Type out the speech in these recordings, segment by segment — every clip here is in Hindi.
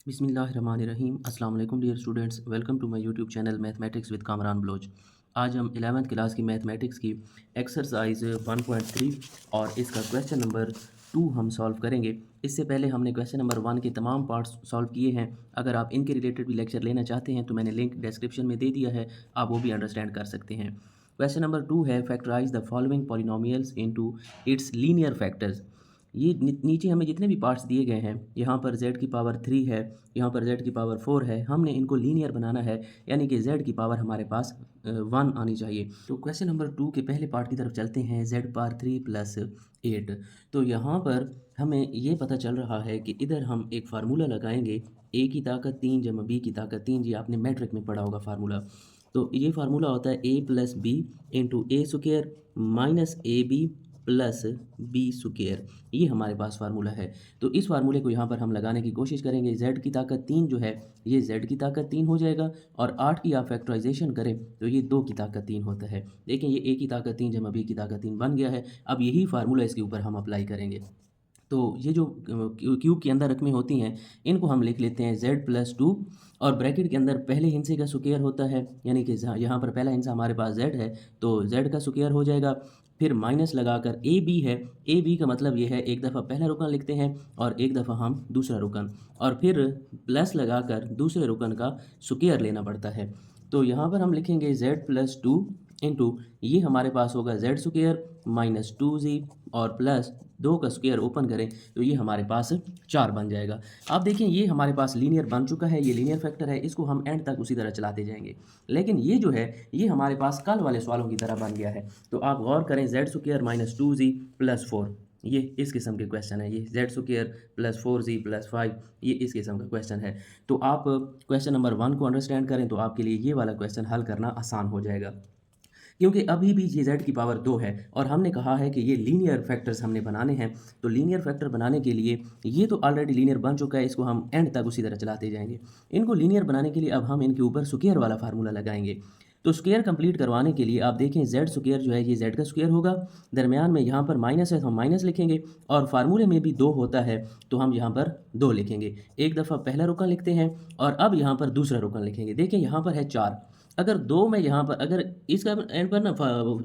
बिस्मिल्लाहिर्रहमानिर्रहीम। अस्सलाम वालेकुम dear students, welcome to my YouTube channel mathematics with Kamran Baloch. आज हम 11th क्लास की मैथमेटिक्स की एक्सरसाइज 1.3 और इसका क्वेश्चन नंबर 2 हम सॉल्व करेंगे। इससे पहले हमने क्वेश्चन नंबर 1 के तमाम पार्ट्स सॉल्व किए हैं। अगर आप इनके रिलेटेड भी लेक्चर लेना चाहते हैं तो मैंने लिंक डिस्क्रिप्शन में दे दिया है, आप वो भी अंडरस्टैंड कर सकते हैं। क्वेश्चन नंबर 2 है factorize the following polynomials into its linear factors. ये नीचे हमें जितने भी पार्ट्स दिए गए हैं, यहाँ पर z की पावर 3 है, यहाँ पर z की पावर 4 है, हमने इनको लीनियर बनाना है, यानी कि z की पावर हमारे पास 1 आनी चाहिए। तो क्वेश्चन नंबर 2 के पहले पार्ट की तरफ चलते हैं, z पावर 3 प्लस 8। तो यहाँ पर हमें ये पता चल रहा है कि इधर हम एक फार्मूला लगाएंगे, a की ताकत 3 जमा b की ताकत 3। ये आपने मैट्रिक में पढ़ा होगा फार्मूला। तो ये फार्मूला होता है a plus b into a square minus a b plus b square. ये हमारे पास फार्मूला है। तो इस फार्मूले को यहाँ पर हम लगाने की कोशिश करेंगे। z की ताकत 3 जो है ये z की ताकत 3 हो जाएगा, और 8 की आप फैक्टराइजेशन करें तो ये 2 की ताकत 3 होता है। देखें, ये a की ताकत 3 जमा b की ताकत 3 बन गया है। अब यही फार्मूला इसके ऊपर हम अप्लाई करेंगे। तो ये जो क्यूब के अंदर रकमें होती हैं, इनको हम लिख लेते हैं z प्लस 2, और ब्रैकेट के अंदर पहले हिस्से का स्क्वायर होता है, यानी कि यहाँ पर पहला हिस्सा हमारे पास z है तो z का स्क्वायर हो जाएगा। फिर माइनस लगाकर ए बी है, ए बी का मतलब ये है एक दफ़ा पहला रुकन लिखते हैं और एक दफ़ा हम दूसरा रुकन, और फिर प्लस लगाकर दूसरे रुकन का स्क्वायर लेना पड़ता है। तो यहाँ पर हम लिखेंगे z प्लस 2 इंटू ये हमारे पास होगा z स्क्वायर माइनस 2z, और प्लस 2 का स्क्वायर ओपन करें तो ये हमारे पास 4 बन जाएगा। आप देखें, ये हमारे पास लीनियर बन चुका है, ये लीनियर फैक्टर है, इसको हम एंड तक उसी तरह चलाते जाएंगे। लेकिन ये जो है ये हमारे पास कल वाले सवालों की तरह बन गया है। तो आप गौर करें, z square minus 2z plus 4, ये इस किस्म के क्वेश्चन है। ये z square plus 4z plus 5, ये इस किस्म का क्वेश्चन है। तो आप क्वेश्चन नंबर 1 को अंडरस्टैंड करें तो आपके लिए ये वाला क्वेश्चन हल करना आसान हो जाएगा, क्योंकि अभी भी ये z की पावर 2 है और हमने कहा है कि ये लीनियर फैक्टर्स हमने बनाने हैं। तो लीनियर फैक्टर बनाने के लिए ये तो ऑलरेडी लीनियर बन चुका है, इसको हम एंड तक उसी तरह चलाते जाएंगे। इनको लीनियर बनाने के लिए अब हम इनके ऊपर स्क्वायर वाला फार्मूला लगाएंगे। तो स्क्वायर कंप्लीट करवाने के लिए आप देखें, z स्क्वायर जो है ये z का स्क्वायर होगा, दरमियान में यहाँ पर माइनस है तो हम माइनस लिखेंगे, और फार्मूले में भी 2 होता है तो हम यहाँ पर 2 लिखेंगे। एक दफ़ा पहला रुकन लिखते हैं और अब यहाँ पर दूसरा रुकन लिखेंगे। देखें, यहाँ पर है 4, अगर 2 में यहाँ पर अगर इसका एंड पर ना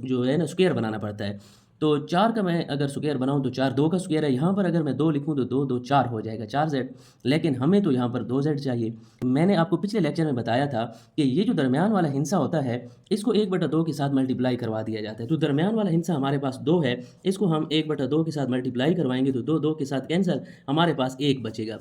जो है ना स्क्वायर बनाना पड़ता है, तो 4 का मैं अगर स्क्वायर बनाऊँ तो 4 2 का स्क्वायर है। यहाँ पर अगर मैं 2 लिखूँ तो 2 2 4 हो जाएगा, 4z। लेकिन हमें तो यहाँ पर 2z चाहिए। मैंने आपको पिछले लेक्चर में बताया था कि ये जो दरमियान वाला हिस्सा होता है इसको 1/2 के साथ मल्टीप्लाई करवा दिया जाता है। तो दरमियान वाला हिस्सा हमारे पास 2 है, इसको हम 1/2 के साथ मल्टीप्लाई करवाएंगे तो 2 2 के साथ कैंसिल, हमारे पास 1 बचेगा।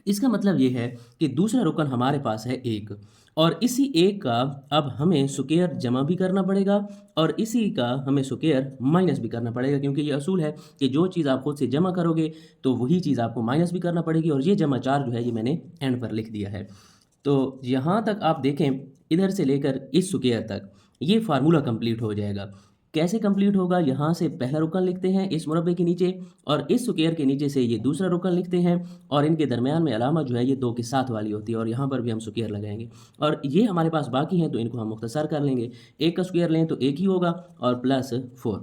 इसका मतलब ये है कि दूसरा रुकन हमारे पास है 1, और इसी 1 का अब हमें स्क्वायर जमा भी करना पड़ेगा और इसी का हमें स्क्वायर माइनस भी करना पड़ेगा, क्योंकि ये असूल है कि जो चीज़ आप खुद से जमा करोगे तो वही चीज़ आपको माइनस भी करना पड़ेगी। और ये जमा 4 जो है ये मैंने एंड पर लिख दिया है। तो यहाँ तक आप देखें, इधर से लेकर इस स्क्वायर तक ये फार्मूला कंप्लीट हो जाएगा। कैसे कंप्लीट होगा, यहाँ से पहला रुकन लिखते हैं इस मुरब्बे के नीचे, और इस स्क्वायर के नीचे से ये दूसरा रुकन लिखते हैं, और इनके दरमियान में अलामत जो है ये 2 के साथ वाली होती है, और यहाँ पर भी हम स्क्वायर लगाएंगे। और ये हमारे पास बाकी हैं तो इनको हम मुख्तसर कर लेंगे। 1 का स्क्वायर लें तो 1 ही होगा, और plus 4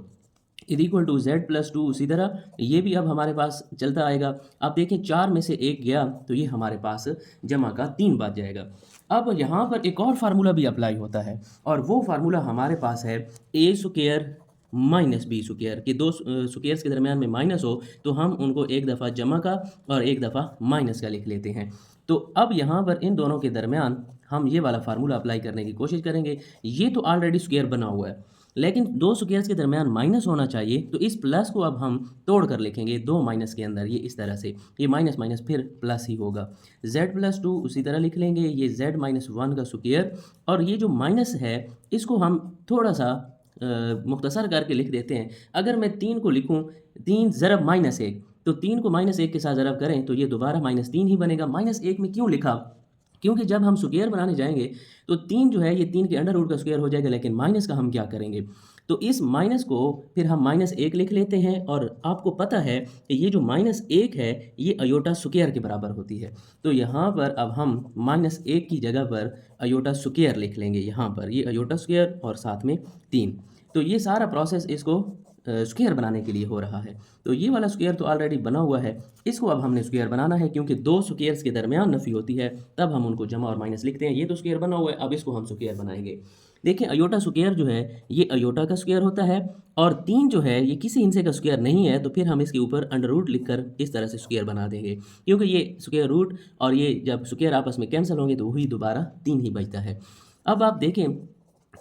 is equal to z plus 2। उसी तरह ये भी अब हमारे पास चलता आएगा। अब देखें, 4 में से 1 गया तो ये हमारे पास जमा का 3 बच जाएगा। अब यहाँ पर एक और फार्मूला भी अप्लाई होता है, और वो फार्मूला हमारे पास है ए स्क्वायर माइनस बी स्क्वायर, कि 2 स्क्वायर्स के दरमियान में माइनस हो तो हम उनको एक दफ़ा जमा का और एक दफ़ा माइनस का लिख लेते हैं। तो अब यहाँ पर इन दोनों के दरमियान हम ये वाला फार्मूला अप्लाई करने की कोशिश करेंगे। ये तो ऑलरेडी स्क्वायर बना हुआ है, लेकिन 2 स्क्वायर्स के दरमियान माइनस होना चाहिए, तो इस प्लस को अब हम तोड़ कर लिखेंगे 2 माइनस के अंदर। ये इस तरह से, ये माइनस माइनस फिर प्लस ही होगा। z प्लस 2 उसी तरह लिख लेंगे, ये z माइनस 1 का स्क्वायर, और ये जो माइनस है इसको हम थोड़ा सा मुख्तसर करके लिख देते हैं। अगर मैं 3 को लिखूँ, 3 ज़रब माइनस 1, तो 3 को माइनस 1 के साथ ज़रब करें तो ये दोबारा माइनस 3 ही बनेगा। माइनस 1 में क्यों लिखा, क्योंकि जब हम स्क्वायर बनाने जाएंगे तो 3 जो है ये 3 के अंडर रूट का स्क्वायर हो जाएगा, लेकिन माइनस का हम क्या करेंगे, तो इस माइनस को फिर हम माइनस 1 लिख लेते हैं। और आपको पता है कि ये जो माइनस 1 है ये अयोटा स्क्वायर के बराबर होती है। तो यहाँ पर अब हम माइनस 1 की जगह पर अयोटा स्क्वायर लिख लेंगे। यहाँ पर ये अयोटा स्क्वायर और साथ में 3। तो ये सारा प्रोसेस इसको स्क्वायर बनाने के लिए हो रहा है। तो ये वाला स्क्वायर तो ऑलरेडी बना हुआ है, इसको अब हमने स्क्वायर बनाना है, क्योंकि दो स्क्वायर्स के दरमियान नफ़ी होती है तब हम उनको जमा और माइनस लिखते हैं। ये तो स्क्वायर बना हुआ है, अब इसको हम स्क्वायर बनाएंगे। देखिए अयोटा स्क्वायर जो है ये अयोटा का स्क्वायर होता है, और 3 जो है ये किसी हिस्से का स्क्वायर नहीं है, तो फिर हम इसके ऊपर अंडर रूट लिखकर इस तरह से स्क्वायर बना देंगे, क्योंकि ये स्क्वायर रूट और ये जब स्क्वायर आपस में कैंसिल होंगे तो वही दोबारा 3 ही बचता है। अब आप देखें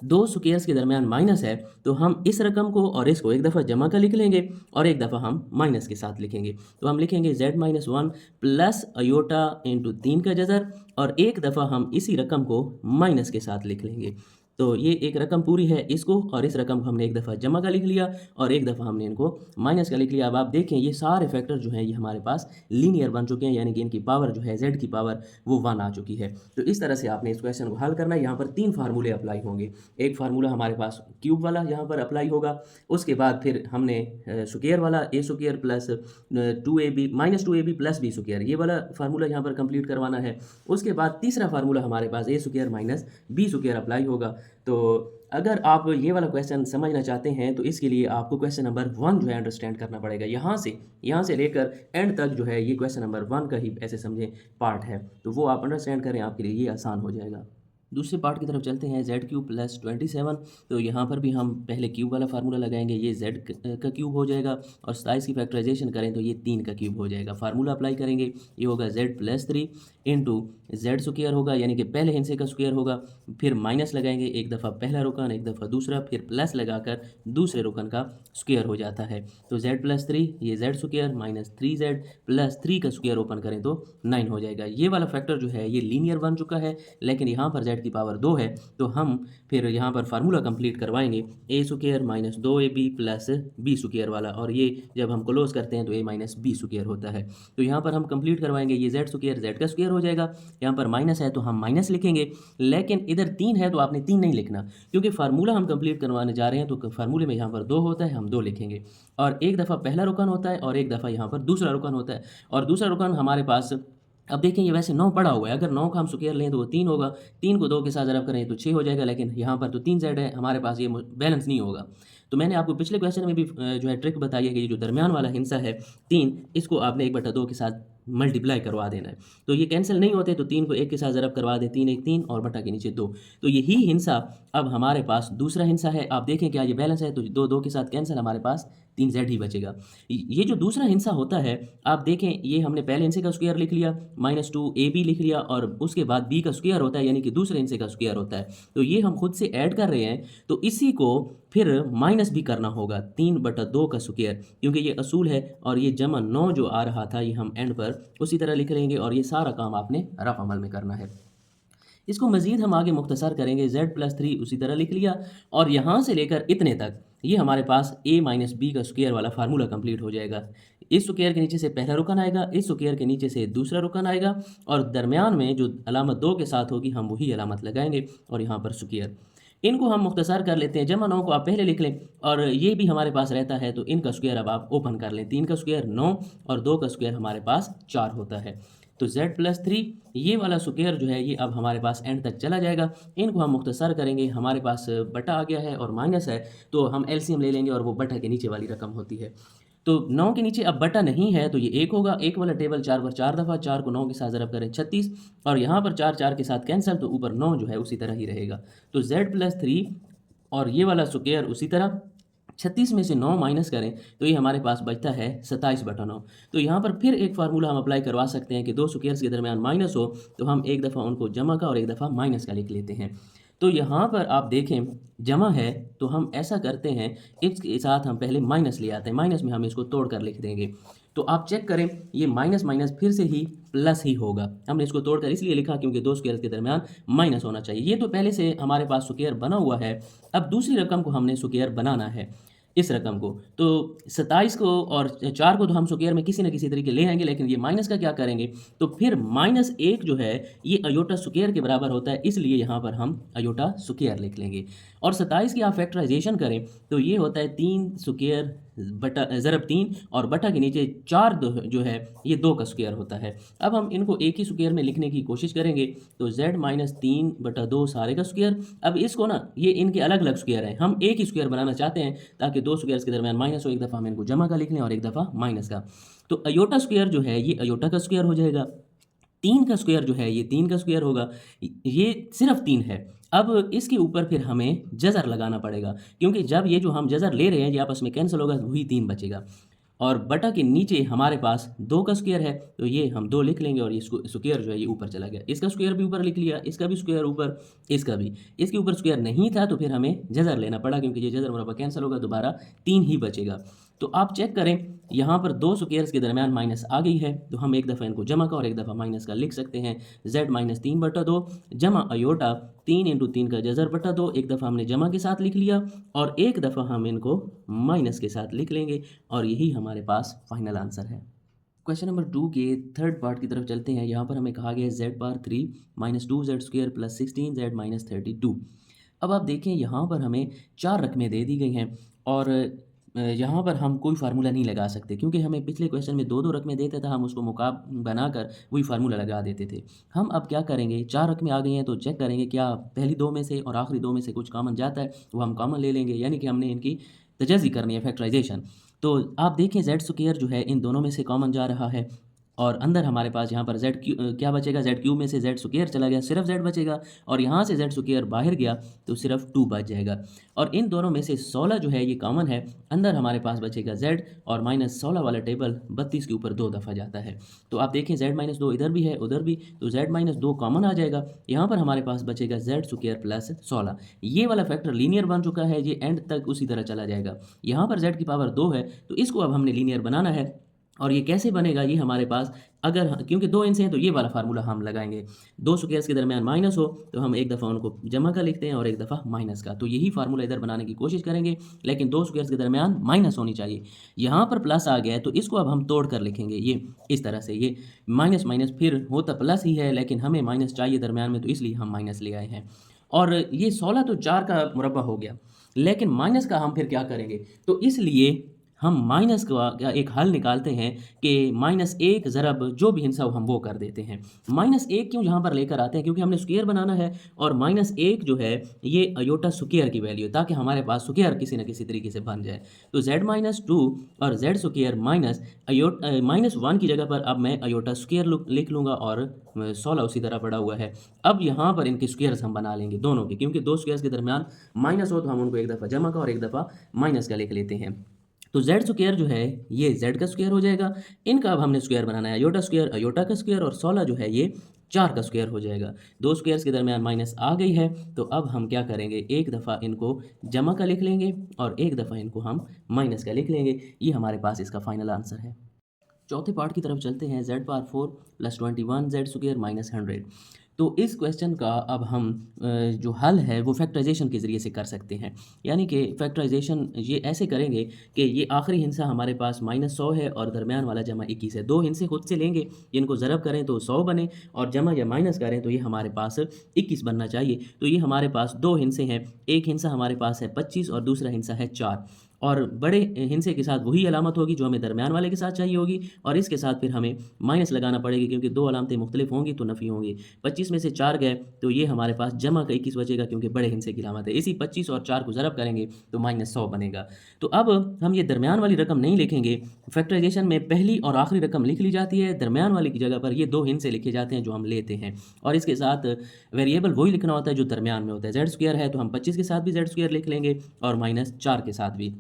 दो स्क्वायर्स के दरमियान माइनस है, तो हम इस रकम को और इसको एक दफ़ा जमा कर लिख लेंगे और एक दफ़ा हम माइनस के साथ लिखेंगे। तो हम लिखेंगे z-1 प्लस अयोटा इंटू 3 का जज़र, और एक दफ़ा हम इसी रकम को माइनस के साथ लिख लेंगे। तो ये एक रकम पूरी है, इसको और इस रकम को हमने एक दफ़ा जमा का लिख लिया और एक दफ़ा हमने इनको माइनस का लिख लिया। अब आप देखें ये सारे फैक्टर जो हैं ये हमारे पास लीनियर बन चुके हैं, यानी कि इनकी पावर जो है z की पावर वो 1 आ चुकी है। तो इस तरह से आपने इस क्वेश्चन को हल करना है। यहाँ पर 3 फार्मूले अप्लाई होंगे। एक फार्मूला हमारे पास क्यूब वाला यहाँ पर अप्लाई होगा, उसके बाद फिर हमने स्क्वायर वाला a square plus 2ab minus 2ab plus b square, ये वाला फार्मूला यहाँ पर कंप्लीट करवाना है। उसके बाद तीसरा फार्मूला हमारे पास a square minus b square apply होगा। तो अगर आप ये वाला क्वेश्चन समझना चाहते हैं तो इसके लिए आपको क्वेश्चन नंबर 1 जो है अंडरस्टैंड करना पड़ेगा। यहाँ से लेकर एंड तक जो है ये क्वेश्चन नंबर 1 का ही ऐसे समझें पार्ट है, तो वो आप अंडरस्टैंड करें, आपके लिए ये आसान हो जाएगा। दूसरे पार्ट की तरफ चलते हैं, z³ प्लस 27। तो यहाँ पर भी हम पहले क्यूब वाला फार्मूला लगाएंगे, ये z का क्यूब हो जाएगा, और 27 की फैक्टराइजेशन करें तो ये 3 का क्यूब हो जाएगा। फार्मूला अप्लाई करेंगे, ये होगा z+3 इंटू z स्क्वायर होगा, यानी कि पहले हिस्से का स्क्वायर होगा, फिर माइनस लगाएंगे, एक दफ़ा पहला रुकन एक दफ़ा दूसरा, फिर प्लस लगाकर दूसरे रुकन का स्क्वायर हो जाता है। तो z+3 ये z square minus 3z plus 3 का स्क्वायर ओपन करें तो 9 हो जाएगा। ये वाला फैक्टर जो है ये लीनियर बन चुका है, लेकिन यहाँ पर z की पावर 2 है, तो हम फिर यहाँ पर फार्मूला कंप्लीट करवाएंगे a square minus 2ab plus b square वाला, और ये जब हम क्लोज करते हैं तो a माइनस b स्क्वायर होता है। तो यहाँ पर हम कंप्लीट करवाएंगे, ये z स्क्वायर z का स्क्वायर हो जाएगा, यहाँ पर माइनस है तो हम माइनस लिखेंगे, लेकिन इधर 3 है तो आपने 3 नहीं लिखना, क्योंकि फार्मूला हम कंप्लीट करवाने जा रहे हैं। तो फार्मूले में यहाँ पर 2 होता है, हम 2 लिखेंगे, और एक दफ़ा पहला रुकन होता है और एक दफ़ा यहाँ पर दूसरा रुकन होता है, और दूसरा रुकन हमारे पास अब देखें ये वैसे 9 पड़ा हुआ है, अगर 9 का हम स्क्वायर लें तो वो 3 होगा, 3 को 2 के साथ ज़रब करें तो 6 हो जाएगा, लेकिन यहाँ पर तो 3z है हमारे पास, ये बैलेंस नहीं होगा। तो मैंने आपको पिछले क्वेश्चन में भी जो है ट्रिक बताई है कि ये जो दरमियान वाला हिस्सा है 3, इसको आपने 1/2 के साथ मल्टीप्लाई करवा देना है। तो ये कैंसिल नहीं होते, तो 3 को 1 के साथ ज़रब करवा दें, 3 1 3 और बटा के नीचे 2। तो यही हिस्सा अब हमारे पास दूसरा हिस्सा है। आप देखें क्या ये बैलेंस है, तो 2 2 के साथ कैंसिल, हमारे पास 3z ही बचेगा। ये जो दूसरा हिस्सा होता है, आप देखें ये हमने पहले हिस्से का स्क्वायर लिख लिया, माइनस 2ab लिख लिया, और उसके बाद b का स्क्वायर होता है, यानी कि दूसरे हिस्से का स्क्वायर होता है। तो ये हम खुद से ऐड कर रहे हैं, तो इसी को फिर माइनस भी करना होगा 3/2 का स्क्वायर, क्योंकि ये असूल है, और ये जमा 9 जो आ रहा था ये हम एंड पर उसी तरह लिख लेंगे, और ये सारा काम आपने रफ अमल में करना है। इसको मज़ीद हम आगे मुख्तसर करेंगे, z+3 उसी तरह लिख लिया, और यहाँ से लेकर इतने तक ये हमारे पास a माइनस b का स्क्वायर वाला फार्मूला कंप्लीट हो जाएगा। इस स्क्वायर के नीचे से पहला रुकन आएगा, इस स्क्वायर के नीचे से दूसरा रुकन आएगा, और दरमियान में जो अलामत 2 के साथ होगी हम वही अलामत लगाएंगे, और यहाँ पर स्क्वायर। इनको हम मुख्तसर कर लेते हैं, जमा 9 को आप पहले लिख लें, और ये भी हमारे पास रहता है, तो इनका स्क्वायर अब आप ओपन कर लें। 3 का स्क्वायर 9 और 2 का स्क्वायर हमारे पास 4 होता है। तो z+3 ये वाला स्क्वायर जो है ये अब हमारे पास एंड तक चला जाएगा। इनको हम मुख्तसर करेंगे, हमारे पास बटा आ गया है और माइनस है, तो हम एलसीएम ले लेंगे, और वो बटा के नीचे वाली रकम होती है। तो 9 के नीचे अब बटा नहीं है, तो ये 1 होगा। 1 वाला टेबल 4 पर 4 दफ़ा, 4 को 9 के साथ ज़रब करें 36, और यहाँ पर 4 4 के साथ कैंसिल, तो ऊपर 9 जो है उसी तरह ही रहेगा। तो z+3 और ये वाला स्क्वायर उसी तरह, 36 में से 9 माइनस करें तो ये हमारे पास बचता है 27/9। तो यहाँ पर फिर एक फार्मूला हम अप्लाई करवा सकते हैं कि दो स्क्वायर्स के दरमियान माइनस हो, तो हम एक दफ़ा उनको जमा का और एक दफ़ा माइनस का लिख लेते हैं। तो यहाँ पर आप देखें जमा है, तो हम ऐसा करते हैं, इसके साथ हम पहले माइनस ले आते हैं, माइनस में हम इसको तोड़ कर लिख देंगे। तो आप चेक करें, ये माइनस माइनस फिर से ही प्लस ही होगा। हमने इसको तोड़कर इसलिए लिखा क्योंकि दो स्क्वायर के दरमियान माइनस होना चाहिए। ये तो पहले से हमारे पास स्क्वायर बना हुआ है, अब दूसरी रकम को हमने स्क्वायर बनाना है, इस रकम को। तो 27 को और 4 को तो हम स्क्वायर में किसी न किसी तरीके ले आएंगे, लेकिन ये माइनस का क्या करेंगे, तो फिर -1 जो है ये अयोटा स्क्वायर के बराबर होता है, इसलिए यहाँ पर हम अयोटा स्क्वायर लिख लेंगे। और 27 की आप फैक्टराइजेशन करें तो ये होता है 3 स्क्वायर बटा ज़रब 3 और बटा के नीचे 4 जो है ये 2 का स्क्वायर होता है। अब हम इनको एक ही स्क्वायर में लिखने की कोशिश करेंगे, तो z-3/2 सारे का स्क्वायर। अब इसको ना ये इनके अलग-अलग स्क्वायर हैं, हम एक ही स्क्वायर बनाना चाहते हैं ताकि 2 स्क्वायर्स के दरमियान माइनस हो। एक दफ़ा हम इनको जमा का लिख लें और एक दफ़ा माइनस का। तो अयोटा स्क्वायर जो है ये अयोटा का स्क्वायर हो जाएगा। 3 का स्क्वायर जो है ये 3 का स्क्वायर होगा। ये सिर्फ़ 3 है। अब इसके ऊपर फिर हमें जज़र लगाना पड़ेगा, क्योंकि जब ये जो हम जज़र ले रहे हैं ये आपस में कैंसल होगा, वही 3 बचेगा। और बटा के नीचे हमारे पास 2 का स्क्वायर है, तो ये हम 2 लिख लेंगे और ये स्क्वायर जो है ये ऊपर चला गया। इसका स्क्वायर भी ऊपर लिख लिया, इसका भी स्क्वायर ऊपर, इसका भी। इसके ऊपर स्क्वायर नहीं था तो फिर हमें जज़र लेना पड़ा, क्योंकि ये जज़र मुरब्बा कैंसल होगा, दोबारा 3 ही बचेगा। तो आप चेक करें, यहाँ पर 2 स्क्वायर्स के दरमियान माइनस आ गई है, तो हम एक दफ़ा इनको जमा का और एक दफ़ा माइनस का लिख सकते हैं। z-3/2 जमा अयोटा 3 × 3 का जज़र बटा 2, एक दफ़ा हमने जमा के साथ लिख लिया और एक दफ़ा हम इनको माइनस के साथ लिख लेंगे और यही हमारे पास फाइनल आंसर है। क्वेश्चन नंबर 2 के थर्ड पार्ट की तरफ चलते हैं। यहाँ पर हमें कहा गया है z⁻3 - 2z² + 16z - 32। अब आप देखें यहाँ पर हमें 4 रकमें दे दी गई हैं और यहाँ पर हम कोई फार्मूला नहीं लगा सकते, क्योंकि हमें पिछले क्वेश्चन में 2-2 रकमें देता था, हम उसको मुकाब बनाकर वही फार्मूला लगा देते थे। हम अब क्या करेंगे, 4 रकमें आ गई हैं तो चेक करेंगे क्या पहली 2 में से और आखिरी 2 में से कुछ कॉमन जाता है, वो हम कॉमन ले लेंगे, यानी कि हमने इनकी तजाज़ी करनी है, फैक्टराइजेशन। तो आप देखें z² जो है इन दोनों में से कॉमन जा रहा है और अंदर हमारे पास यहाँ पर क्या बचेगा, z³ में से z² चला गया, सिर्फ z बचेगा और यहाँ से z² बाहर गया तो सिर्फ 2 बच जाएगा। और इन दोनों में से 16 जो है ये कॉमन है, अंदर हमारे पास बचेगा z और -16 वाला टेबल 32 के ऊपर 2 दफ़ा जाता है। तो आप देखें z-2 इधर भी है उधर भी, तो z-2 कॉमन आ जाएगा। यहाँ पर हमारे पास बचेगा z² + 16। ये वाला फैक्टर लीनियर बन चुका है, ये एंड तक उसी तरह चला जाएगा। यहाँ पर z की पावर 2 है, तो इसको अब हमने लीनियर बनाना है। और ये कैसे बनेगा, ये हमारे पास क्योंकि 2 इनसे हैं तो ये वाला फार्मूला हम लगाएंगे। 2 स्क्वायर्स के दरमियान माइनस हो तो हम एक दफ़ा उनको जमा का लिखते हैं और एक दफ़ा माइनस का, तो यही फार्मूला इधर बनाने की कोशिश करेंगे, लेकिन 2 स्क्वायर्स के दरमियान माइनस होनी चाहिए। यहाँ पर प्लस आ गया है तो इसको अब हम तोड़ कर लिखेंगे, ये इस तरह से, ये माइनस माइनस फिर होता प्लस ही है, लेकिन हमें माइनस चाहिए दरमियान में, तो इसलिए हम माइनस ले आए हैं। और ये 16 तो 4 का मुरब्बा हो गया, लेकिन माइनस का हम फिर क्या करेंगे, तो इसलिए हम माइनस का एक हल निकालते हैं कि -1 ज़रब जो भी हिस्सा हो हम वो कर देते हैं। -1 क्यों यहाँ पर लेकर आते हैं, क्योंकि हमने स्क्वायर बनाना है और -1 जो है ये अयोटा स्क्वायर की वैल्यू है, ताकि हमारे पास स्क्वायर किसी न किसी तरीके से बन जाए। तो z-2 और z² माइनस -1 की जगह पर अब मैं अयोटा स्क्वायर लिख लूँगा और 16 उसी तरह पड़ा हुआ है। अब यहाँ पर इनके स्क्वायर्स हम बना लेंगे दोनों के, क्योंकि 2 स्क्वायर्स के दरमियान माइनस हो तो हम उनको एक दफ़ा जमा का और एक दफ़ा माइनस का लिख लेते हैं। तो z² जो है ये z का स्क्वायर हो जाएगा। इनका अब हमने स्क्वायर बनाना है, अयोटा का स्क्वायर और 16 जो है ये 4 का स्क्वायर हो जाएगा। 2 स्क्वायर्स के दरमियान माइनस आ गई है, तो अब हम क्या करेंगे, एक दफ़ा इनको जमा का लिख लेंगे और एक दफ़ा इनको हम माइनस का लिख लेंगे। ये हमारे पास इसका फाइनल आंसर है। चौथे पार्ट की तरफ चलते हैं। z⁴ + 21 z² - 100। तो इस क्वेश्चन का अब हम जो हल है वो फैक्टराइजेशन के ज़रिए से कर सकते हैं, यानी कि फैक्टराइजेशन ये ऐसे करेंगे कि ये आखिरी हिस्सा हमारे पास -100 है और दरमियान वाला जमा 21 है। 2 हिस्से खुद से लेंगे, इनको ज़रब करें तो 100 बने और जमा या माइनस करें तो ये हमारे पास 21 बनना चाहिए। तो ये हमारे पास 2 हिस्से हैं, एक हिस्सा हमारे पास है 25 और दूसरा हिस्सा है 4। और बड़े हिस्से के साथ वही अलामत होगी जो हमें दरमियान वाले के साथ चाहिए होगी और इसके साथ फिर हमें माइनस लगाना पड़ेगी, क्योंकि 2 अलामतें मुख्तलिफ होंगी तो नफ़ी होंगी। 25 में से 4 गए तो ये हमारे पास जमा का 21 बचेगा, क्योंकि बड़े हिस्से की अलामत है। इसी 25 और 4 को ज़रब करेंगे तो -100 बनेगा। तो अब हम ये दरमियान वाली रकम नहीं लिखेंगे। फैक्टराइजेशन में पहली और आखिरी रकम लिख ली जाती है, दरमियान वाली की जगह पर ये 2 हिस्से लिखे जाते हैं जो हम लेते हैं और इसके साथ वेरिएबल वही लिखना होता है जो दरमियान में होता है। z² है तो हम 25 के साथ भी z² लिख लेंगे और -4 के साथ भी।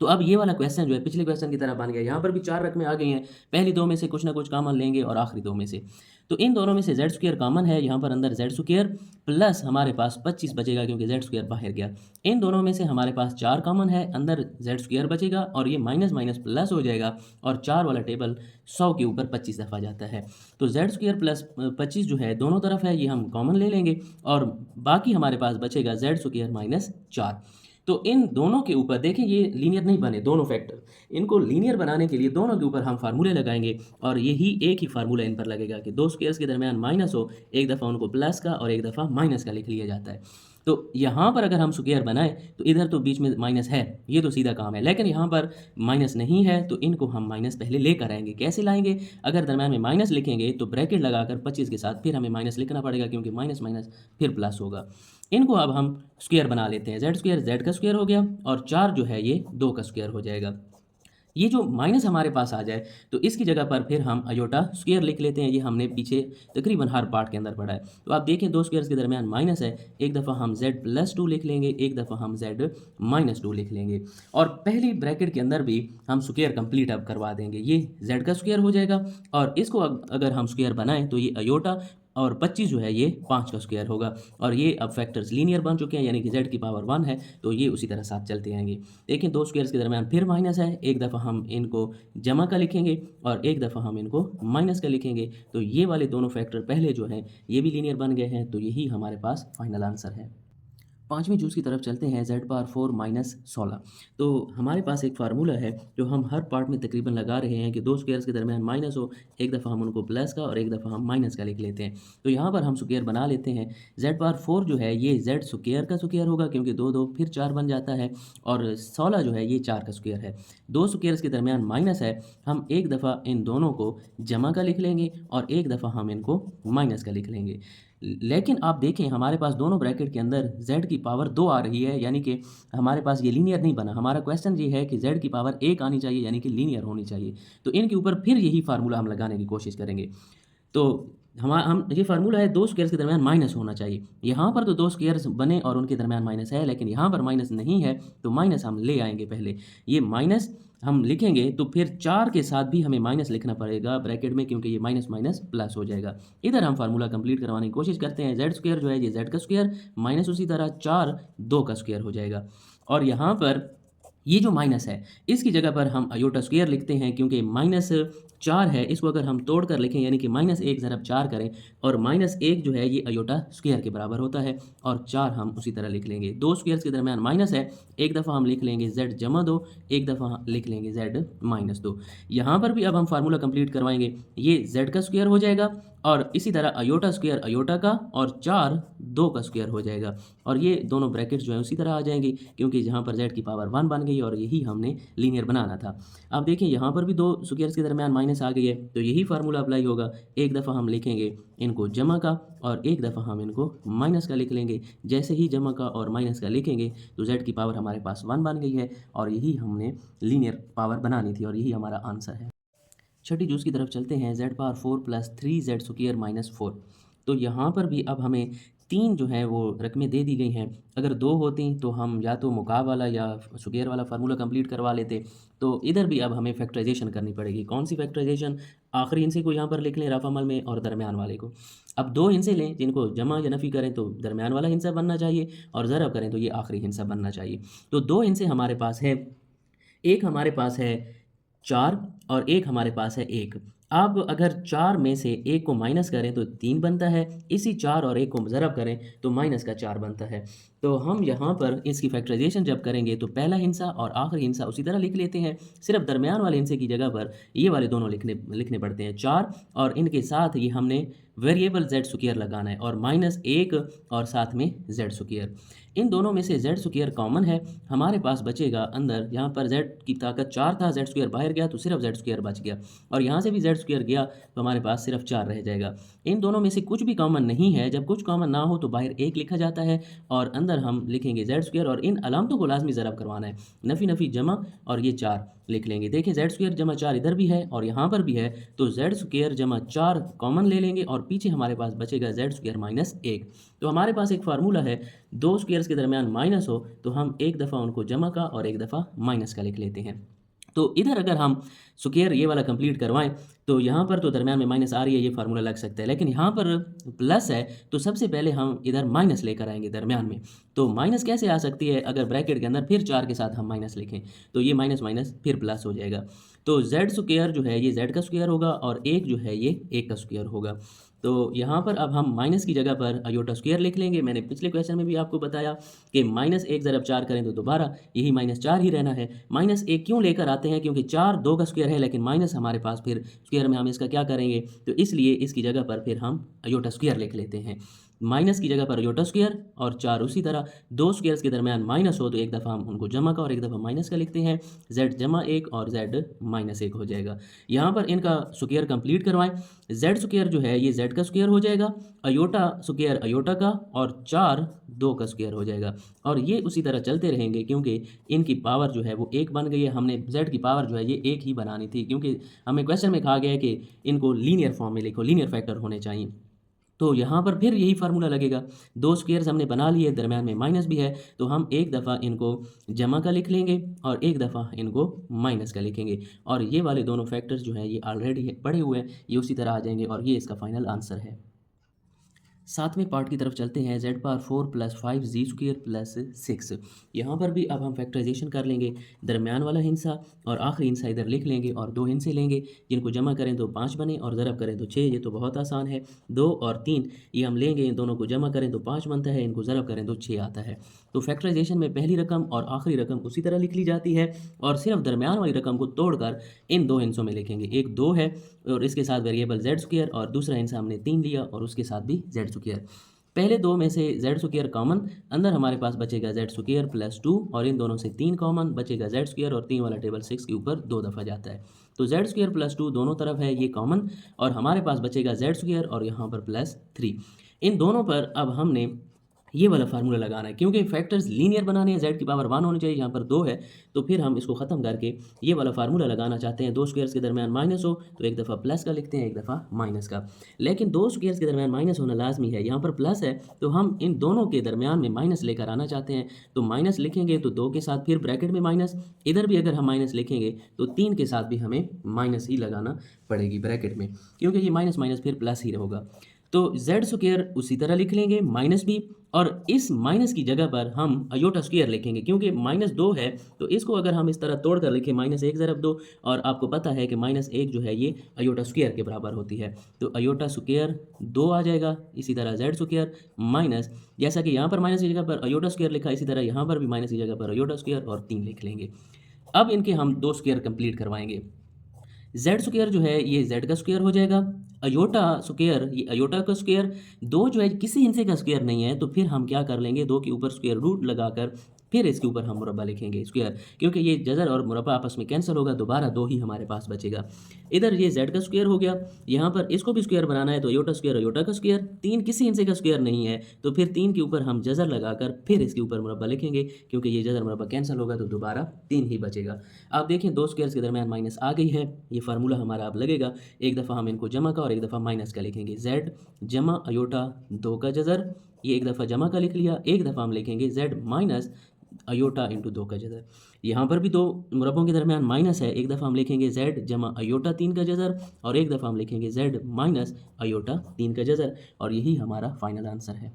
तो अब ये वाला क्वेश्चन जो है पिछले क्वेश्चन की तरह बन गया। यहाँ पर भी 4 रकमें आ गई हैं, पहली 2 में से कुछ ना कुछ कॉमन लेंगे और आखिरी 2 में से। तो इन दोनों में से z² कॉमन है, यहाँ पर अंदर z² प्लस हमारे पास 25 बचेगा, क्योंकि z² बाहर गया। इन दोनों में से हमारे पास 4 कॉमन है, अंदर z² बचेगा और ये माइनस माइनस प्लस हो जाएगा और 4 वाला टेबल 100 के ऊपर 25 दफ़ा जाता है। तो z² + 25 जो है दोनों तरफ है, ये हम कॉमन ले लेंगे और बाकी हमारे पास बचेगा z² - 4। तो इन दोनों के ऊपर देखिए ये लीनियर नहीं बने दोनों फैक्टर, इनको लीनियर बनाने के लिए दोनों के ऊपर हम फार्मूले लगाएंगे और यही एक ही फार्मूला इन पर लगेगा कि 2 स्क्वायर्स के दरमियान माइनस हो, एक दफ़ा उनको प्लस का और एक दफ़ा माइनस का लिख लिया जाता है। तो यहाँ पर अगर हम स्क्वायर बनाएं तो इधर तो बीच में माइनस है, ये तो सीधा काम है, लेकिन यहाँ पर माइनस नहीं है तो इनको हम माइनस पहले लेकर आएंगे। कैसे लाएंगे? अगर दरम्यान में माइनस लिखेंगे तो ब्रैकेट लगाकर 25 के साथ फिर हमें माइनस लिखना पड़ेगा, क्योंकि माइनस माइनस फिर प्लस होगा। इनको अब हम स्क्वायर बना लेते हैं। जेड का स्क्वायर हो गया और 4 जो है ये 2 का स्क्वायर हो जाएगा। ये जो माइनस हमारे पास आ जाए तो इसकी जगह पर फिर हम अयोटा स्क्वायर लिख लेते हैं। ये हमने पीछे तकरीबन हर पार्ट के अंदर पढ़ा है। तो आप देखें, दो स्क्वायर्स के दरमियान माइनस है, एक दफ़ा हम z+2 लिख लेंगे, एक दफ़ा हम z-2 लिख लेंगे, और पहली ब्रैकेट के अंदर भी हम स्क्वायर कंप्लीट अब करवा देंगे। ये z का स्क्वायर हो जाएगा, और इसको अगर हम स्क्वायर बनाएं तो ये अयोटा और 25 जो है ये 5 का स्क्वायर होगा। और ये अब फैक्टर्स लीनियर बन चुके हैं, यानी कि z की पावर 1 है, तो ये उसी तरह साथ चलते आएंगे। लेकिन दो स्क्वायर्स के दरमियान फिर माइनस है, एक दफ़ा हम इनको जमा का लिखेंगे और एक दफ़ा हम इनको माइनस का लिखेंगे। तो ये वाले दोनों फैक्टर पहले जो हैं ये भी लीनियर बन गए हैं, तो यही हमारे पास फाइनल आंसर है। पाँचवीं चूज़ की तरफ चलते हैं, z⁴ - 16। तो हमारे पास एक फार्मूला है जो हम हर पार्ट में तकरीबन लगा रहे हैं कि दो स्क्वायर्स के दरमियान माइनस हो, एक दफ़ा हम उनको प्लस का और एक दफ़ा हम माइनस का लिख लेते हैं। तो यहाँ पर हम स्क्वायर बना लेते हैं। z⁴ जो है ये z स्क्वायर का स्क्वायर होगा, क्योंकि दो दो फिर 4 बन जाता है, और 16 जो है ये 4 का स्क्वायर है। दो स्क्वायर्स के दरमियान माइनस है, हम एक दफ़ा इन दोनों को जमा का लिख लेंगे और एक दफ़ा हम इनको माइनस का लिख लेंगे। लेकिन आप देखें, हमारे पास दोनों ब्रैकेट के अंदर z की पावर 2 आ रही है, यानी कि हमारे पास ये लीनियर नहीं बना। हमारा क्वेश्चन ये है कि z की पावर 1 आनी चाहिए, यानी कि लीनियर होनी चाहिए। तो इनके ऊपर फिर यही फार्मूला हम लगाने की कोशिश करेंगे। तो हम ये फार्मूला है, दो स्क्वायर्स के दरमियान माइनस होना चाहिए। यहाँ पर तो दो स्क्वायर्स बने और उनके दरमियान माइनस है, लेकिन यहाँ पर माइनस नहीं है, तो माइनस हम ले आएंगे। पहले ये माइनस हम लिखेंगे तो फिर 4 के साथ भी हमें माइनस लिखना पड़ेगा ब्रैकेट में, क्योंकि ये माइनस माइनस प्लस हो जाएगा। इधर हम फार्मूला कंप्लीट करवाने की कोशिश करते हैं। जेड स्क्वायर जो है ये जेड का स्क्वायर माइनस उसी तरह 4 2 का स्क्वायर हो जाएगा। और यहाँ पर ये जो माइनस है इसकी जगह पर हम अयोटा स्क्वायर लिखते हैं, क्योंकि माइनस 4 है, इसको अगर हम तोड़ कर लिखें यानी कि -1 ज़रब 4 करें, और -1 जो है ये अयोटा स्क्वायर के बराबर होता है, और 4 हम उसी तरह लिख लेंगे। दो स्क्वायर्स के दरमियान माइनस है, एक दफ़ा हम लिख लेंगे z⁻2, एक दफ़ा लिख लेंगे z-2। यहाँ पर भी अब हम फार्मूला कंप्लीट करवाएंगे। ये z का स्क्वायर हो जाएगा, और इसी तरह अयोटा स्क्वायर अयोटा का, और 4 2 का स्क्वायर हो जाएगा, और ये दोनों ब्रैकेट्स जो है उसी तरह आ जाएंगे, क्योंकि जहाँ पर z की पावर 1 बन गई और यही हमने लीनियर बनाना था। अब देखिए, यहाँ पर भी दो स्क्वायर्स के दरमियान माइनस आ गई है, तो यही फार्मूला अप्लाई होगा। एक दफ़ा हम लिखेंगे इनको जमा का और एक दफ़ा हम इनको माइनस का लिख लेंगे। जैसे ही जमा का और माइनस का लिखेंगे तो z की पावर हमारे पास 1 बन गई है, और यही हमने लीनियर पावर बनानी थी, और यही हमारा आंसर है। छठी चूज़ की तरफ चलते हैं, z⁴ + 3z² - 4। तो यहाँ पर भी अब हमें 3 जो हैं वो रकमें दे दी गई हैं। अगर 2 होती तो हम या तो मुकाब वाला या स्क्वायर वाला फार्मूला कंप्लीट करवा लेते। तो इधर भी अब हमें फैक्टराइजेशन करनी पड़ेगी। कौन सी फैक्टराइजेशन? आखिरी हिस्से को यहाँ पर लिख लें रफ़ अमल में, और दरमियान वाले को। अब 2 हिस्से लें जिनको जमा या नफ़ी करें तो दरमियान वाला हिस्सा बनना चाहिए, और ज़रब करें तो ये आखिरी हिस्सा बनना चाहिए। तो 2 हिस्से हमारे पास है, एक हमारे पास है 4 और एक हमारे पास है 1। अब अगर 4 में से 1 को माइनस करें तो 3 बनता है, इसी 4 और 1 को ज़रब करें तो माइनस का 4 बनता है। तो हम यहाँ पर इसकी फैक्टराइजेशन जब करेंगे तो पहला हिस्सा और आखिरी हिस्सा उसी तरह लिख लेते हैं, सिर्फ दरमियान वाले हिस्से की जगह पर ये वाले दोनों लिखने पड़ते हैं 4, और इनके साथ ये हमने वेरिएबल z² लगाना है, और -1 और साथ में z²। इन दोनों में से z² कॉमन है, हमारे पास बचेगा अंदर, यहाँ पर z की ताकत 4 था, z² बाहर गया तो सिर्फ z² बच गया, और यहाँ से भी z² गया तो हमारे पास सिर्फ 4 रह जाएगा। इन दोनों में से कुछ भी कॉमन नहीं है। जब कुछ कॉमन ना हो तो बाहर 1 लिखा जाता है, और अंदर हम लिखेंगे z², और इन अलामतों को लाजमी ज़रब करवाना है, नफ़ी नफ़ी जमा, और ये 4 लिख लेंगे। देखिए, z² जमा 4 इधर भी है और यहाँ पर भी है, तो z² जमा 4 कॉमन ले लेंगे, और पीछे हमारे पास बचेगा z² - 1। तो हमारे पास एक फार्मूला है, दो स्क्वायर्स के दरमियान माइनस हो तो हम एक दफ़ा उनको जमा का और एक दफ़ा माइनस का लिख लेते हैं। तो इधर अगर हम स्क्वायर ये वाला कंप्लीट करवाएं तो यहाँ पर तो दरमियान में माइनस आ रही है, ये फार्मूला लग सकता है, लेकिन यहाँ पर प्लस है, तो सबसे पहले हम इधर माइनस लेकर आएंगे दरमियान में। तो माइनस कैसे आ सकती है? अगर ब्रैकेट के अंदर फिर 4 के साथ हम माइनस लिखें तो ये माइनस माइनस फिर प्लस हो जाएगा। तो z² जो है ये z का स्क्वायर होगा, और 1 जो है ये 1 का स्क्वायर होगा। तो यहाँ पर अब हम माइनस की जगह पर अयोटा स्क्वायर लिख लेंगे। मैंने पिछले क्वेश्चन में भी आपको बताया कि -1 ज़रब 4 करें तो दोबारा यही -4 ही रहना है। -1 क्यों लेकर आते हैं? क्योंकि 4 2 का स्क्वायर है, लेकिन माइनस हमारे पास फिर स्क्वायर में हम इसका क्या करेंगे, तो इसलिए इसकी जगह पर फिर हम अयोटा स्क्वायर लिख लेते हैं। माइनस की जगह पर अयोटा स्क्वायर और 4 उसी तरह। दो स्क्वायर्स के दरमियान माइनस हो तो एक दफ़ा हम उनको जमा का और एक दफ़ा माइनस का लिखते हैं। z जमा 1 और z माइनस 1 हो जाएगा। यहाँ पर इनका स्क्वायर कंप्लीट करवाएं। z स्क्वायर जो है ये z का स्क्वायर हो जाएगा, अयोटा स्क्वायर अयोटा का और 4 2 का स्क्वायर हो जाएगा। और ये उसी तरह चलते रहेंगे क्योंकि इनकी पावर जो है वो 1 बन गई है। हमने z की पावर जो है ये 1 ही बनानी थी क्योंकि हमें क्वेश्चन में कहा गया है कि इनको लीनियर फॉर्म में लिखो, लीनियर फैक्टर होने चाहिए। तो यहाँ पर फिर यही फार्मूला लगेगा। दो स्क्वायर्स हमने बना लिए, दरम्यान में माइनस भी है, तो हम एक दफ़ा इनको जमा का लिख लेंगे और एक दफ़ा इनको माइनस का लिखेंगे। और ये वाले दोनों फैक्टर्स जो हैं ये ऑलरेडी पढ़े हुए हैं, ये उसी तरह आ जाएंगे और ये इसका फाइनल आंसर है। सातवें पार्ट की तरफ चलते हैं। z पावर 4 प्लस 5 जी स्क्वायर प्लस 6। यहाँ पर भी अब हम फैक्टराइजेशन कर लेंगे। दरमियान वाला हिस्सा और आखिरी हिस्सा इधर लिख लेंगे और दो हिस्से लेंगे जिनको जमा करें तो 5 बने और ज़रब करें तो 6। ये तो बहुत आसान है। 2 और 3 ये हम लेंगे, इन दोनों को जमा करें तो 5 बनता है, इनको ज़रब करें तो 6 आता है। तो फैक्टराइजेशन में पहली रकम और आखिरी रकम उसी तरह लिख ली जाती है और सिर्फ दरमियान वाली रकम को तोड़कर इन दो हिस्सों में लिखेंगे। एक 2 है और इसके साथ वेरिएबल z स्क्वायर और दूसरा हिस्सा हमने 3 लिया और उसके साथ भी z स्क्वायर। पहले दो में से z स्क्वायर कॉमन, अंदर हमारे पास बचेगा z स्क्वायर प्लस 2 और इन दोनों से 3 कॉमन बचेगा z स्क्वायर और 3 वाला टेबल 6 के ऊपर 2 दफ़ा जाता है। तो z स्क्वायर प्लस 2 दोनों तरफ है ये कॉमन और हमारे पास बचेगा z स्क्वायर और यहाँ पर प्लस 3। इन दोनों पर अब हमने ये वाला फार्मूला लगाना है क्योंकि फैक्टर्स लीनियर बनाने हैं, z की पावर 1 होनी चाहिए, यहाँ पर 2 है, तो फिर हम इसको ख़त्म करके ये वाला फार्मूला लगाना चाहते हैं। दो स्क्वायर्स के दरमियान माइनस हो तो एक दफ़ा प्लस का लिखते हैं, एक दफ़ा माइनस का। लेकिन दो स्क्वायर्स के दरमियान माइनस होना लाजमी है, यहाँ पर प्लस है तो हम इन दोनों के दरमियान में माइनस लेकर आना चाहते हैं। तो माइनस लिखेंगे तो 2 के साथ फिर ब्रैकेट में माइनस, इधर भी अगर हम माइनस लिखेंगे तो 3 के साथ भी हमें माइनस ही लगाना पड़ेगी ब्रैकेट में क्योंकि ये माइनस माइनस फिर प्लस ही होगा। तो z स्क्वायर उसी तरह लिख लेंगे माइनस भी, और इस माइनस की जगह पर हम अयोटा स्क्वायर लिखेंगे क्योंकि माइनस 2 है तो इसको अगर हम इस तरह तोड़ कर लिखें माइनस 1 ज़रब 2, और आपको पता है कि माइनस 1 जो है ये अयोटा स्क्वायर के बराबर होती है। तो अयोटा स्क्वायर 2 आ जाएगा, इसी तरह z स्क्वायर माइनस, जैसा कि यहाँ पर माइनस की जगह पर अयोटा स्क्वायर लिखा, इसी तरह यहाँ पर भी माइनस की जगह पर अयोटा स्क्वायर और 3 लिख लेंगे। अब इनके हम दो स्क्वायर कंप्लीट करवाएंगे। z स्क्वायर जो है ये z का स्क्वायर हो जाएगा, अयोटा स्क्वायर ये अयोटा का स्क्वायर, दो जो है किसी हिस्से का स्क्वायर नहीं है तो फिर हम क्या कर लेंगे, दो के ऊपर स्क्वायर रूट लगाकर फिर इसके ऊपर हम मुरब्बा लिखेंगे स्क्वायर, क्योंकि ये जज़र और मुरब्बा आपस में कैंसिल होगा, दोबारा 2 ही हमारे पास बचेगा। इधर ये z का स्क्वायर हो गया, यहाँ पर इसको भी स्क्वायर बनाना है तो अयोटा का स्क्वायर, 3 किसी हिस्से का स्क्वायर नहीं है तो फिर 3 के ऊपर हम जज़र लगाकर फिर इसके ऊपर मुरब्बा लिखेंगे क्योंकि ये जज़र मुरब्बा कैंसिल होगा तो दोबारा 3 ही बचेगा। आप देखें दो स्क्वायर्स के दरमियान माइनस आ गई है, ये फार्मूला हमारा अब लगेगा। एक दफ़ा हम इनको जमा का और एक दफ़ा माइनस का लिखेंगे, z जमा अयोटा 2 का जज़र, ये एक दफ़ा जमा का लिख लिया, एक दफ़ा हम लिखेंगे z माइनस अयोटा इंटू 2 का जज़र। यहाँ पर भी दो मुरब्बों के दरमियान माइनस है, एक दफ़ा हम लिखेंगे z जमा अयोटा 3 का जज़र और एक दफ़ा हम लिखेंगे z माइनस अयोटा 3 का जज़र, और यही हमारा फाइनल आंसर है।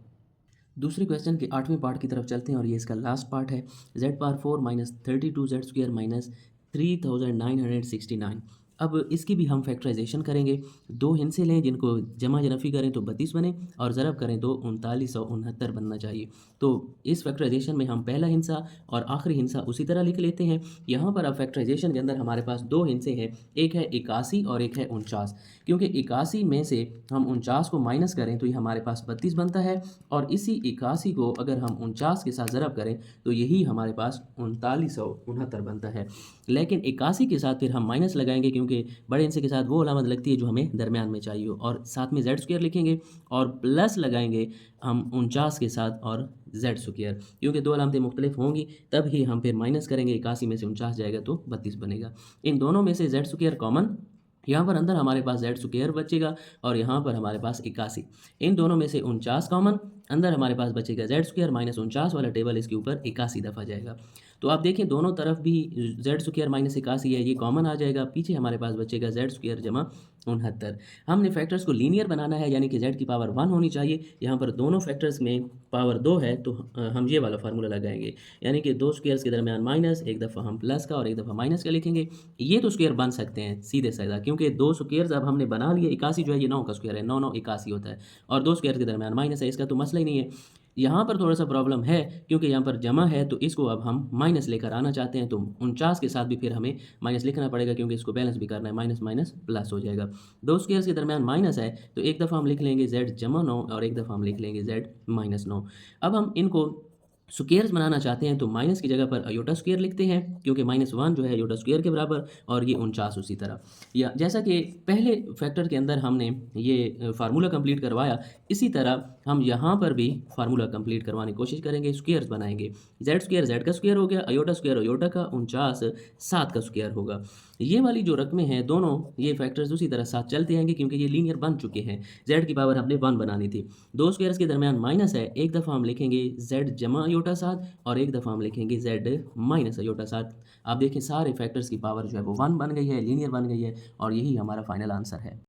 दूसरे क्वेश्चन के 8वें पार्ट की तरफ चलते हैं और ये इसका लास्ट पार्ट है। z power 4 minus 32 z square minus 3969। अब इसकी भी हम फैक्टराइजेशन करेंगे। दो हिस्से लें जिनको जमा जनफी करें तो 32 बने और ज़रब करें तो 3969 बनना चाहिए। तो इस फैक्टराइजेशन में हम पहला हिस्सा और आखिरी हिस्सा उसी तरह लिख लेते हैं। यहाँ पर अब फैक्टराइजेशन के अंदर हमारे पास दो हिस्से हैं, एक है 81 और एक है 49। क्योंकि 81 में से हम 49 को माइनस करें तो ये हमारे पास 32 बनता है और इसी 81 को अगर हम 49 के साथ ज़रब करें तो यही हमारे पास 3969 बनता है। लेकिन 81 के साथ फिर हम माइनस लगाएंगे क्योंकि बड़े हिस्से के साथ वो अलामत लगती है जो हमें दरमियान में चाहिए, और साथ में z स्क्वायर लिखेंगे और प्लस लगाएंगे हम 49 के साथ और z स्क्वायर, क्योंकि दो अलामतें मुख्तलिफ होंगी तब ही हम फिर माइनस करेंगे। 81 में से 49 जाएगा तो 32 बनेगा। इन दोनों में से z स्क्वायर कॉमन, यहाँ पर अंदर हमारे पास z स्क्वायर बचेगा और यहाँ पर हमारे पास 81। इन दोनों में से 49 कॉमन, अंदर हमारे पास बचेगा z स्क्वायर माइनस 49 वाला टेबल इसके ऊपर 81 दफ़ा जाएगा। तो आप देखें दोनों तरफ भी z स्क्वायर माइनस 81 है, ये कॉमन आ जाएगा, पीछे हमारे पास बचेगा z स्क्वायर जमा 69। हमने फैक्टर्स को लीनियर बनाना है यानी कि z की पावर 1 होनी चाहिए। यहाँ पर दोनों फैक्टर्स में पावर 2 है तो हम ये वाला फार्मूला लगाएंगे, यानी कि दो स्क्वायर्स के दरमियान माइनस, एक दफ़ा हम प्लस का और एक दफ़ा माइनस का लिखेंगे। ये तो स्क्वायर बन सकते हैं सीधे साधा क्योंकि दो स्क्वायर्स अब हमने बना लिए। 81 जो है ये 9 का स्क्वायर है, 9 9 81 होता है और दो स्क्वायर के दरमियान माइनस है, इसका तो मसला ही नहीं है। यहाँ पर थोड़ा सा प्रॉब्लम है क्योंकि यहाँ पर जमा है तो इसको अब हम माइनस लेकर आना चाहते हैं, तो 49 के साथ भी फिर हमें माइनस लिखना पड़ेगा क्योंकि इसको बैलेंस भी करना है, माइनस माइनस प्लस हो जाएगा। दो स्क्वायर्स के दरमियान माइनस है तो एक दफ़ा हम लिख लेंगे z जमा 9 और एक दफ़ा हम लिख लेंगे z माइनस 9। अब हम इनको स्क्वायर्स बनाना चाहते हैं तो माइनस की जगह पर अयोटा स्क्वायर लिखते हैं क्योंकि -1 जो है अयोटा स्क्वायर के बराबर, और ये 49 उसी तरह। या जैसा कि पहले फैक्टर के अंदर हमने ये फार्मूला कंप्लीट करवाया, इसी तरह हम यहाँ पर भी फार्मूला कंप्लीट करवाने की कोशिश करेंगे, स्क्वायर्स बनाएंगे। z स्क्वायर z का स्क्वायर हो गया, अयोटा स्क्वायर अयोटा का, 49 7 का स्क्वायर होगा। ये वाली जो रकमें हैं दोनों ये फैक्टर्स उसी तरह साथ चलते आएंगे क्योंकि ये लीनियर बन चुके हैं। z की पावर हमने 1 बनानी थी, दो स्क्वायर्स के दरमियान माइनस है, एक दफ़ा हम लिखेंगे z जमा अयोटा 7 और एक दफ़ा हम लिखेंगे z माइनस अयोटा 7। आप देखें सारे फैक्टर्स की पावर जो है वो 1 बन गई है, लीनियर बन गई है, और यही हमारा फाइनल आंसर है।